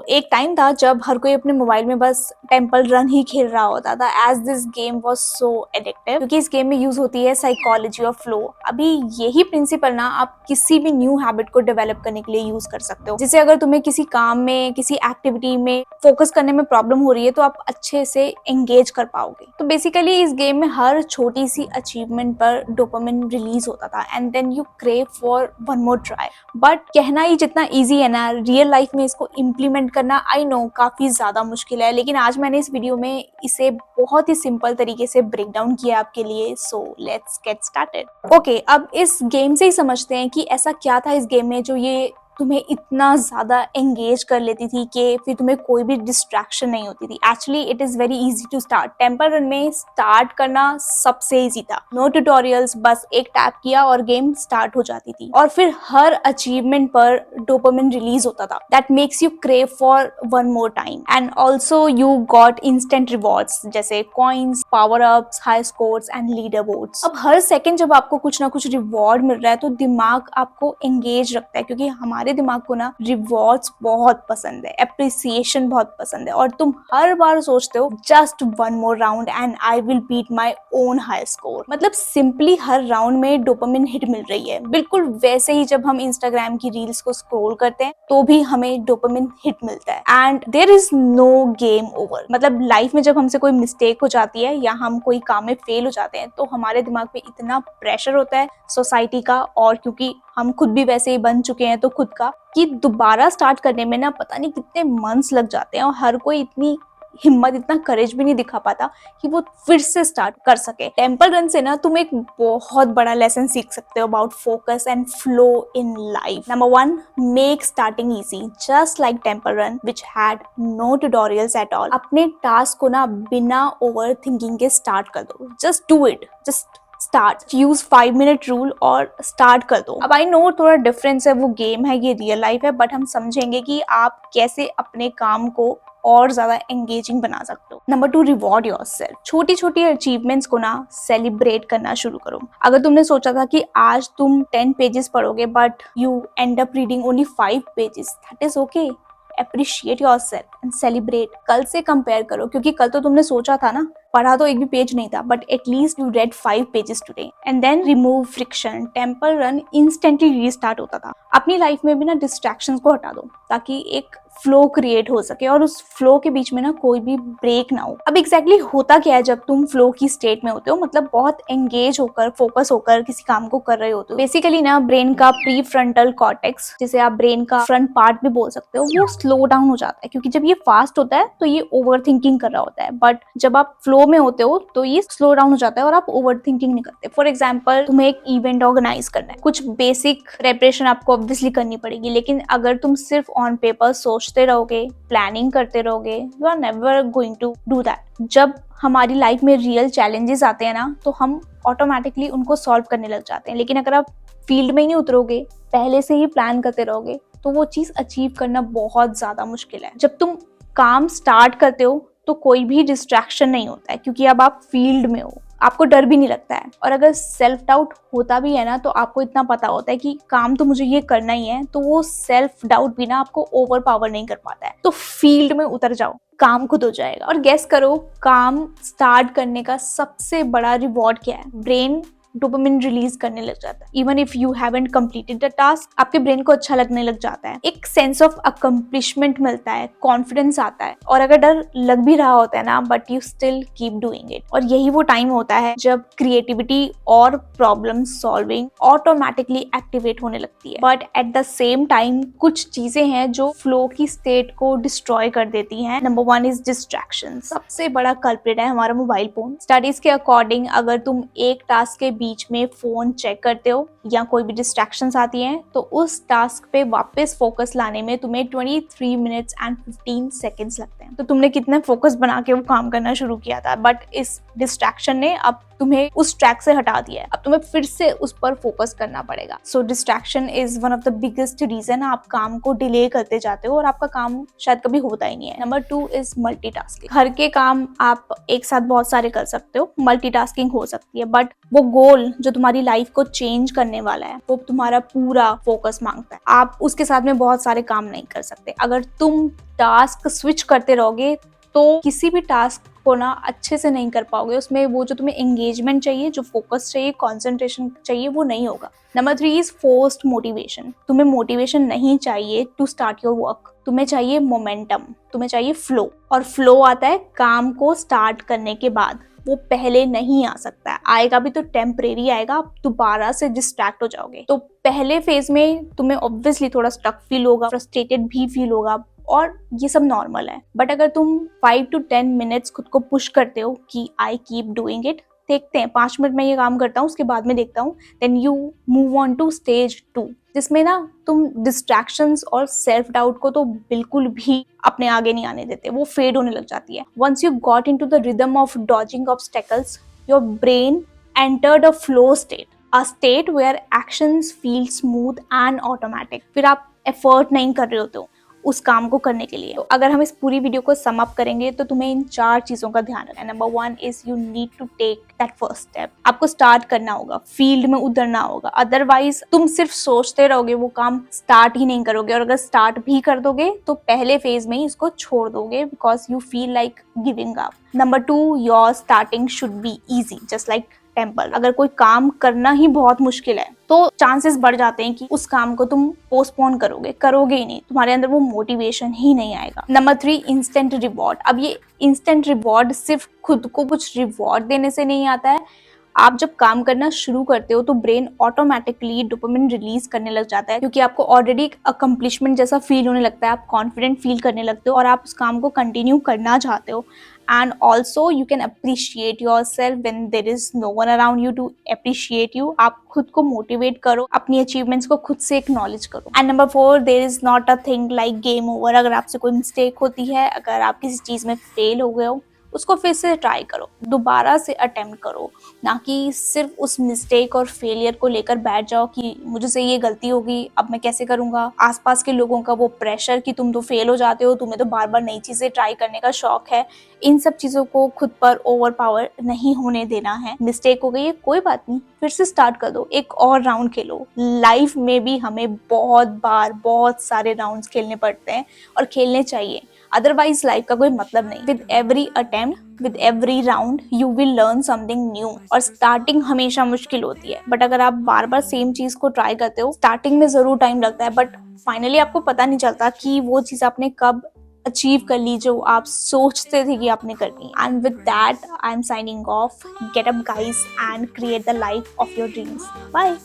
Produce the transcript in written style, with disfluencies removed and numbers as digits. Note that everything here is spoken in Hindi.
एक टाइम था जब हर कोई अपने मोबाइल में बस टेम्पल रन ही खेल रहा होता था, as this game was so addictive, क्योंकि इस गेम में यूज होती है साइकोलॉजी ऑफ फ्लो। अभी यही प्रिंसिपल ना आप किसी भी न्यू हैबिट को डेवलप करने के लिए यूज कर सकते हो। जिससे अगर तुम्हें किसी काम में, किसी एक्टिविटी में फोकस करने में प्रॉब्लम हो रही है तो आप अच्छे से एंगेज कर पाओगे। तो बेसिकली इस गेम में हर छोटी सी अचीवमेंट पर डोपामिन रिलीज होता था and then you crave for one more try. But कहना ही जितना इजी है ना, रियल लाइफ में इसको इम्प्लीमेंट करना आई नो काफी ज्यादा मुश्किल है। लेकिन आज मैंने इस वीडियो में इसे बहुत ही सिंपल तरीके से ब्रेक डाउन किया आपके लिए। So let's get started. Okay, अब इस गेम से ही समझते हैं कि ऐसा क्या था इस गेम में जो ये तुम्हें इतना ज्यादा एंगेज कर लेती थी कि फिर तुम्हें कोई भी डिस्ट्रैक्शन नहीं होती थी। Actually it is very easy to start. Temple Run में स्टार्ट करना सबसे इजी था। नो ट्यूटोरियल्स, बस एक टैप किया और गेम स्टार्ट हो जाती थी। और फिर हर अचीवमेंट पर डोपामिन रिलीज होता था that makes you crave for one more time. And also you got instant rewards जैसे coins, power ups, high scores and leaderboards. अब हर सेकंड जब आपको कुछ ना कुछ रिवॉर्ड मिल रहा है तो दिमाग आपको एंगेज रखता है, क्योंकि हमारे दिमाग को ना रिवॉर्ड्स बहुत पसंद है, एप्रिसिएशन बहुत पसंद है। और तुम हर बार सोचते हो just one more round and I will beat my own high score. मतलब सिंपली हर राउंड में डोपामिन हिट मिल रही है। बिल्कुल वैसे ही जब हम इंस्टाग्राम की रील्स को स्क्रॉल करते हैं तो भी हमें डोपामिन हिट मिलता है। And there is no game over. मतलब लाइफ में जब हमसे कोई मिस्टेक हो जाती है या हम कोई काम में फेल हो जाते हैं तो हमारे दिमाग पे इतना प्रेशर होता है सोसाइटी का, और क्योंकि हम खुद भी वैसे ही बन चुके हैं तो खुद का, कि दोबारा स्टार्ट करने में ना पता नहीं कितने मंथ्स लग जाते हैं और हर कोई इतनी हिम्मत, इतना करेज भी नहीं दिखा पाता कि वो फिर से स्टार्ट कर सके। टेम्पल रन से ना तुम एक बहुत बड़ा लेसन सीख सकते हो about focus and flow in life. Number 1, make starting easy just like Temple Run which had no tutorials at all. अपने टास्क को ना बिना ओवर थिंकिंग के स्टार्ट कर दो। Just do it, just start. Use 5 minute rule और स्टार्ट कर दो। अब आई नो थोड़ा डिफरेंस है, वो गेम है, ये रियल लाइफ है, बट हम समझेंगे कि आप कैसे अपने काम को और ज्यादा एंगेजिंग बना सकते हो। Number 2, reward yourself. छोटी छोटी अचीवमेंट्स को ना सेलिब्रेट करना शुरू करो। अगर तुमने सोचा था कि आज तुम 10 पेजेस पढ़ोगे but you and up reading only 5 pages, that is okay. Appreciate yourself and celebrate. कल से कंपेयर करो, क्योंकि कल तो तुमने सोचा था ना, पढ़ा तो एक भी पेज नहीं था, but at least you read 5 pages today. And then remove friction. Temple Run instantly restart होता था। अपनी लाइफ में भी ना डिस्ट्रैक्शंस को हटा दो ताकि एक फ्लो क्रिएट हो सके और उस फ्लो के बीच में ना कोई भी ब्रेक ना हो। अब एग्जैक्टली होता क्या है जब तुम फ्लो की स्टेट में होते हो, मतलब बहुत एंगेज होकर, फोकस होकर किसी काम को कर रहे होते हो। बेसिकली ना ब्रेन का प्री फ्रंटल कॉर्टेक्स, जिसे आप ब्रेन का फ्रंट पार्ट भी बोल सकते हो, वो स्लो डाउन हो जाता है, क्योंकि जब ये फास्ट होता है तो ये ओवर थिंकिंग कर रहा होता है। बट जब आप फ्लो में होते हो तो ये स्लो डाउन हो जाता है और आप ओवर थिंकिंग नहीं करते। फॉर एग्जाम्पल, तुम्हें एक इवेंट ऑर्गेनाइज करना है, कुछ बेसिक प्रेपरेशन आपको ऑब्वियसली करनी पड़ेगी, लेकिन अगर तुम सिर्फ ऑन पेपर सोचते रहोगे, प्लानिंग करते रहोगे, you are never going to do that. जब हमारी लाइफ में रियल चैलेंजेस आते हैं ना तो हम ऑटोमेटिकली उनको सॉल्व करने लग जाते हैं। लेकिन अगर आप फील्ड में ही नहीं उतरोगे, पहले से ही प्लान करते रहोगे, तो वो चीज अचीव करना बहुत ज्यादा मुश्किल है। जब तुम काम स्टार्ट करते हो तो कोई भी डिस्ट्रैक्शन नहीं होता है, क्योंकि अब आप फील्ड में हो, आपको डर भी नहीं लगता है। और अगर सेल्फ डाउट होता भी है ना तो आपको इतना पता होता है कि काम तो मुझे ये करना ही है, तो वो सेल्फ डाउट भी ना आपको ओवर पावर नहीं कर पाता है। तो फील्ड में उतर जाओ, काम खुद हो जाएगा। और गेस करो, काम स्टार्ट करने का सबसे बड़ा रिवॉर्ड क्या है? ब्रेन डोपामिन रिलीज करने लग जाता है। Even if you haven't completed the task, आपके ब्रेन को अच्छा लगने लग जाता है, एक सेंस ऑफ अकम्प्लिशमेंट मिलता है, कॉन्फिडेंस आता है। और अगर डर लग भी रहा होता है ना, but you still keep doing it. और यही वो टाइम होता है जब क्रिएटिविटी और प्रॉब्लम सॉल्विंग ऑटोमेटिकली एक्टिवेट होने लगती है। But at the same time कुछ चीजें हैं जो फ्लो की स्टेट को डिस्ट्रॉय कर देती हैं। Number 1 is distraction. सबसे बड़ा कल्प्रिट है हमारा मोबाइल फोन। स्टडीज के अकॉर्डिंग अगर तुम एक टास्क के बीच में फोन चेक करते हो या कोई भी डिस्ट्रैक्शंस आती हैं तो उस टास्क पे वापस फोकस लाने में तुम्हें 23 मिनट्स एंड 15 सेकेंड्स लगते हैं। तो तुमने कितना फोकस बना के वो काम करना शुरू किया था, बट इस डिस्ट्रैक्शन ने अब तुम्हें उस ट्रैक से हटा दिया है, अब तुम्हें फिर से उस पर फोकस करना पड़ेगा। So distraction is one of the biggest reason आप काम को डिले करते जाते हो और आपका काम शायद कभी होता ही नहीं है। Number 2 is multitasking. घर के काम आप एक साथ बहुत सारे कर सकते हो, मल्टीटास्किंग हो सकती है, बट वो गोल जो तुम्हारी लाइफ को चेंज करने वाला है वो तुम्हारा पूरा फोकस मांगता है। आप उसके साथ में बहुत सारे काम नहीं कर सकते। अगर तुम टास्क स्विच करते रहोगे तो किसी भी टास्क को ना अच्छे से नहीं कर पाओगे, उसमें वो जो तुम्हें एंगेजमेंट चाहिए, जो फोकस चाहिए, कंसंट्रेशन चाहिए, वो नहीं होगा। Number 3 is forced motivation. तुम्हें मोटिवेशन नहीं चाहिए टू स्टार्ट योर वर्क, तुम्हें चाहिए मोमेंटम, तुम्हें चाहिए फ्लो। और फ्लो आता है काम को स्टार्ट करने के बाद, वो पहले नहीं आ सकता है। आएगा भी तो टेम्परेरी आएगा, आप दोबारा से डिस्ट्रैक्ट हो जाओगे। तो पहले फेज में तुम्हें ऑब्वियसली थोड़ा स्टक फील होगा, फ्रस्ट्रेटेड भी फील होगा, और ये सब नॉर्मल है। बट अगर तुम 5 to 10 मिनट्स खुद को पुश करते हो कि आई कीप डूइंग इट, देखते हैं 5 मिनट में ये काम करता हूँ, उसके बाद में देखता हूँ, then you move on to stage 2, जिसमें ना तुम डिस्ट्रैक्शंस और सेल्फ डाउट को तो बिल्कुल भी अपने आगे नहीं आने देते, वो फेड होने लग जाती है। Once you got into the rhythm of dodging obstacles, your brain entered a flow state, a state where actions feel smooth and automatic. फिर आप एफर्ट नहीं कर रहे होते हो उस काम को करने के लिए। तो अगर हम इस पूरी वीडियो को सम अप करेंगे तो तुम्हें इन 4 चीजों का ध्यान रखना है। Number 1 is you need to take that first step. आपको स्टार्ट करना होगा, फील्ड में उतरना होगा, अदरवाइज तुम सिर्फ सोचते रहोगे, वो काम स्टार्ट ही नहीं करोगे। और अगर स्टार्ट भी कर दोगे तो पहले फेज में ही इसको छोड़ दोगे, because you feel like giving up. Number 2, your starting should be easy, just like temple. अगर कोई काम करना ही बहुत मुश्किल है तो चांसेस बढ़ जाते हैं कि उस काम को तुम पोस्टपोन करोगे ही नहीं, तुम्हारे अंदर वो मोटिवेशन ही नहीं आएगा। Number 3, instant reward. अब ये इंस्टेंट रिवॉर्ड सिर्फ खुद को कुछ रिवॉर्ड देने से नहीं आता है। आप जब काम करना शुरू करते हो तो ब्रेन ऑटोमेटिकली डोपामिन रिलीज करने लग जाता है, क्योंकि आपको ऑलरेडी एक अकम्प्लिशमेंट जैसा फील होने लगता है, आप कॉन्फिडेंट फील करने लगते हो और आप उस काम को कंटिन्यू करना चाहते हो। And also you can appreciate yourself when there is no one around you to appreciate you. आप खुद को मोटिवेट करो, अपनी अचीवमेंट्स को खुद से एक्नॉलेज करो। And number 4, there is not a thing like game over। अगर आपसे कोई मिस्टेक होती है, अगर आप किसी चीज में फेल हो गए हो, उसको फिर से ट्राई करो, दोबारा से अटेम्प्ट करो, ना कि सिर्फ उस मिस्टेक और फेलियर को लेकर बैठ जाओ कि मुझसे ये गलती होगी, अब मैं कैसे करूंगा। आसपास के लोगों का वो प्रेशर कि तुम तो फेल हो जाते हो, तुम्हें तो बार बार नई चीजें ट्राई करने का शौक है, इन सब चीजों को खुद पर ओवर पावर नहीं होने देना है। मिस्टेक हो गई है, कोई बात नहीं, फिर से स्टार्ट कर दो, एक और राउंड खेलो। लाइफ में भी हमें बहुत बार बहुत सारे राउंड्स खेलने पड़ते हैं और खेलने चाहिए, अदरवाइज लाइफ का कोई मतलब नहीं। With every attempt, with every round you will learn something new. और स्टार्टिंग हमेशा मुश्किल होती है, बट अगर आप बार बार सेम चीज को ट्राई करते हो, स्टार्टिंग में जरूर टाइम लगता है, बट फाइनली आपको पता नहीं चलता कि वो चीज आपने कब अचीव कर ली जो आप सोचते थे कि आपने करनी। And with that I am signing off. Get up guys and create the life of your dreams. Bye.